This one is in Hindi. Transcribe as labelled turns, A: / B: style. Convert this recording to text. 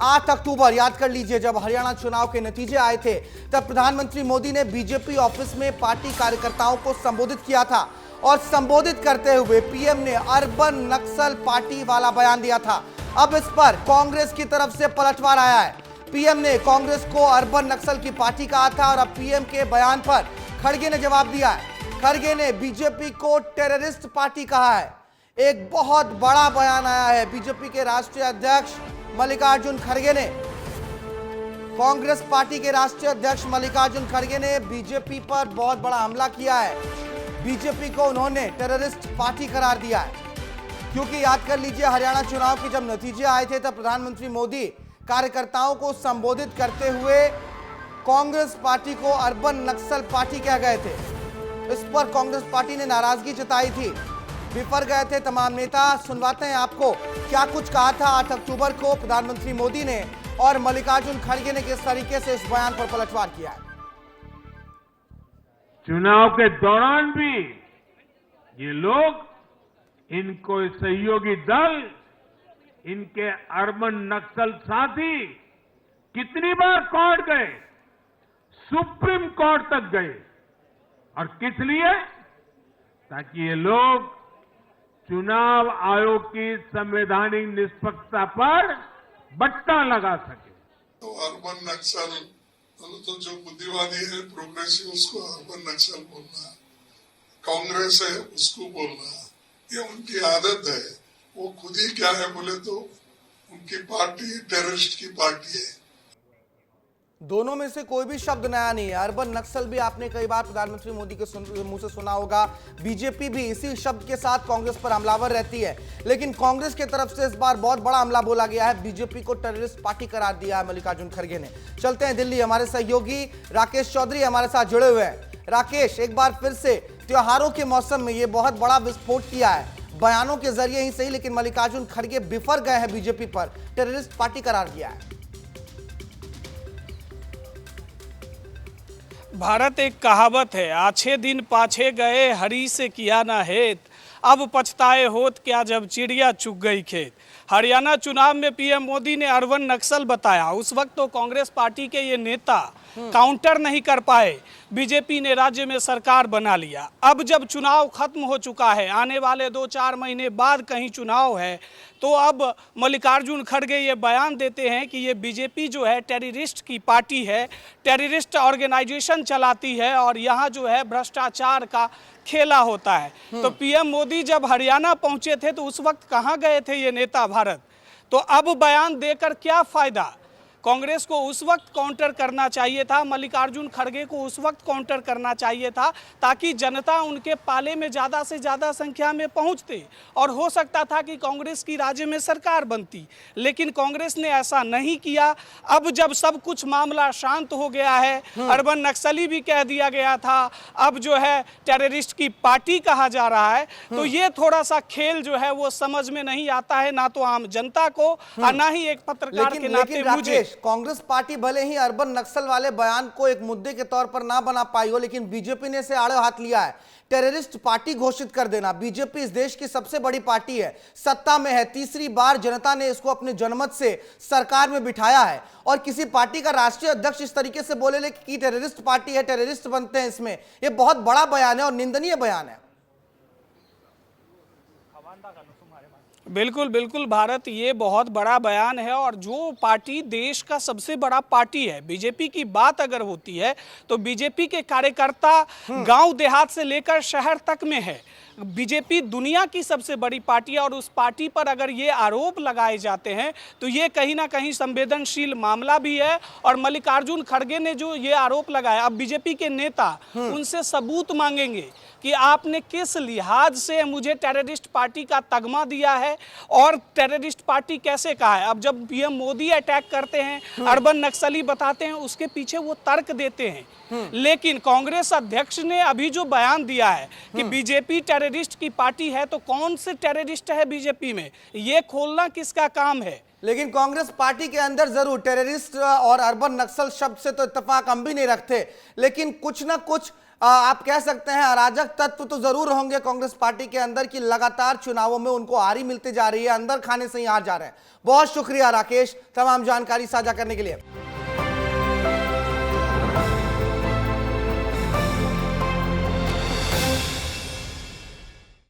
A: 8 अक्टूबर याद कर लीजिए, जब हरियाणा चुनाव के नतीजे आए थे तब प्रधानमंत्री मोदी ने बीजेपी ऑफिस में पार्टी कार्यकर्ताओं को संबोधित किया था और संबोधित करते हुए पीएम ने अर्बन नक्सल पार्टी वाला बयान दिया था। अब इस पर कांग्रेस की तरफ से पलटवार आया है। पीएम ने कांग्रेस को अर्बन नक्सल की पार्टी कहा था और अब पीएम के बयान पर खड़गे ने जवाब दिया है। खड़गे ने बीजेपी को टेररिस्ट पार्टी कहा है। एक बहुत बड़ा बयान आया है। बीजेपी के राष्ट्रीय अध्यक्ष मल्लिकार्जुन खड़गे ने, कांग्रेस पार्टी के राष्ट्रीय अध्यक्ष मल्लिकार्जुन खड़गे ने बीजेपी पर बहुत बड़ा हमला किया है। बीजेपी को उन्होंने टेररिस्ट पार्टी करार दिया है, क्योंकि याद कर लीजिए हरियाणा चुनाव के जब नतीजे आए थे तब प्रधानमंत्री मोदी कार्यकर्ताओं को संबोधित करते हुए कांग्रेस पार्टी को अर्बन नक्सल पार्टी कह गए थे। इस पर कांग्रेस पार्टी ने नाराजगी जताई थी, बिफर गए थे तमाम नेता। सुनवाते हैं आपको क्या कुछ कहा था 8 अक्टूबर को प्रधानमंत्री मोदी ने और मल्लिकार्जुन खड़गे ने किस तरीके से इस बयान पर पलटवार किया है।
B: चुनाव के दौरान भी ये लोग, इनको सहयोगी दल, इनके अर्बन नक्सल साथी कितनी बार कोर्ट गए, सुप्रीम कोर्ट तक गए, और किस लिए? ताकि ये लोग चुनाव आयोग की संवैधानिक निष्पक्षता पर बट्टा लगा सके।
C: तो अर्बन नक्सल तो जो बुद्धिवादी है, प्रोग्रेसिव, उसको अर्बन नक्सल बोलना, कांग्रेस है उसको बोलना, ये उनकी आदत है। वो खुद ही क्या है बोले तो उनकी पार्टी टेररिस्ट की पार्टी है।
A: दोनों में से कोई भी शब्द नया नहीं है। अर्बन नक्सल भी आपने कई बार प्रधानमंत्री मोदी के मुंह से सुना होगा। बीजेपी भी इसी शब्द के साथ कांग्रेस पर हमलावर रहती है, लेकिन कांग्रेस की तरफ से इस बार बहुत बड़ा हमला बोला गया है। बीजेपी को टेररिस्ट पार्टी करार दिया है मल्लिकार्जुन खड़गे ने। चलते हैं दिल्ली, हमारे सहयोगी राकेश चौधरी हमारे साथ जुड़े हुए हैं। राकेश, एक बार फिर से त्योहारों के मौसम में ये बहुत बड़ा विस्फोट किया है, बयानों के जरिए ही सही, लेकिन मल्लिकार्जुन खड़गे बिफर गए हैं बीजेपी पर, टेररिस्ट पार्टी करार दिया है।
D: भारत एक कहावत है, आछे दिन पाछे गए हरी से किया ना हेत, अब पछताए होत क्या जब चिड़िया चुग गई खेत। हरियाणा चुनाव में पीएम मोदी ने अर्बन नक्सल बताया। उस वक्त तो कांग्रेस पार्टी के ये नेता काउंटर नहीं कर पाए। बीजेपी ने राज्य में सरकार बना लिया। अब जब चुनाव खत्म हो चुका है, आने वाले 2-4 महीने बाद कहीं चुनाव है, तो अब मल्लिकार्जुन खड़गे ये बयान देते हैं कि ये बीजेपी जो है टेररिस्ट की पार्टी है, टेररिस्ट ऑर्गेनाइजेशन चलाती है और यहाँ जो है भ्रष्टाचार का खेला होता है। तो पीएम मोदी जब हरियाणा पहुंचे थे तो उस वक्त कहाँ गए थे ये नेता भारत? तो अब बयान देकर क्या फायदा? कांग्रेस को उस वक्त काउंटर करना चाहिए था, मल्लिकार्जुन खड़गे को उस वक्त काउंटर करना चाहिए था, ताकि जनता उनके पाले में ज़्यादा से ज़्यादा संख्या में पहुंचते और हो सकता था कि कांग्रेस की राज्य में सरकार बनती। लेकिन कांग्रेस ने ऐसा नहीं किया। अब जब सब कुछ मामला शांत हो गया है, अर्बन नक्सली भी कह दिया गया था, अब जो है टेररिस्ट की पार्टी कहा जा रहा है, तो ये थोड़ा सा खेल जो है वो समझ में नहीं आता है, ना तो आम जनता को और ना ही एक पत्रकार के नाते मुझे।
A: कांग्रेस पार्टी भले ही अर्बन नक्सल वाले बयान को एक मुद्दे के तौर पर ना बना पाई हो, लेकिन बीजेपी ने इसे आड़े हाथ लिया है। टेररिस्ट पार्टी घोषित कर देना। बीजेपी इस देश की सबसे बड़ी पार्टी है, सत्ता में है, तीसरी बार जनता ने इसको अपने जनमत से सरकार में बिठाया है, और किसी पार्टी का राष्ट्रीय अध्यक्ष इस तरीके से बोले कि टेररिस्ट पार्टी है, टेररिस्ट बनते हैं, इसमें यह बहुत बड़ा बयान है और निंदनीय बयान है।
D: बिल्कुल बिल्कुल भारत, ये बहुत बड़ा बयान है। और जो पार्टी देश का सबसे बड़ा पार्टी है, बीजेपी की बात अगर होती है तो बीजेपी के कार्यकर्ता गांव देहात से लेकर शहर तक में है। बीजेपी दुनिया की सबसे बड़ी पार्टी है और उस पार्टी पर अगर ये आरोप लगाए जाते हैं तो ये कहीं ना कहीं संवेदनशील मामला भी है। और मल्लिकार्जुन खड़गे ने जो ये आरोप लगाया, अब बीजेपी के नेता उनसे सबूत मांगेंगे कि आपने किस लिहाज से मुझे टेररिस्ट पार्टी का तगमा दिया है और टेररिस्ट पार्टी कैसे कहा है। अब जब पीएम मोदी अटैक करते हैं, अर्बन नक्सली बताते हैं, उसके पीछे वो तर्क देते हैं। लेकिन कांग्रेस अध्यक्ष ने अभी जो बयान दिया है कि बीजेपी टेररिस्ट की पार्टी है, तो कौन से टेररिस्ट है बीजेपी में, ये खोलना किसका काम है?
A: लेकिन कांग्रेस पार्टी के अंदर जरूर टेररिस्ट और अर्बन नक्सल शब्द से तो इत्तेफाक हम भी नहीं रखते, लेकिन कुछ ना कुछ आप कह सकते हैं अराजक तत्व तो जरूर होंगे कांग्रेस पार्टी के अंदर कि लगातार चुनावों में उनको हारी मिलती जा रही है, अंदर खाने से ही हार जा रहे हैं। बहुत शुक्रिया राकेश तमाम जानकारी साझा करने के लिए।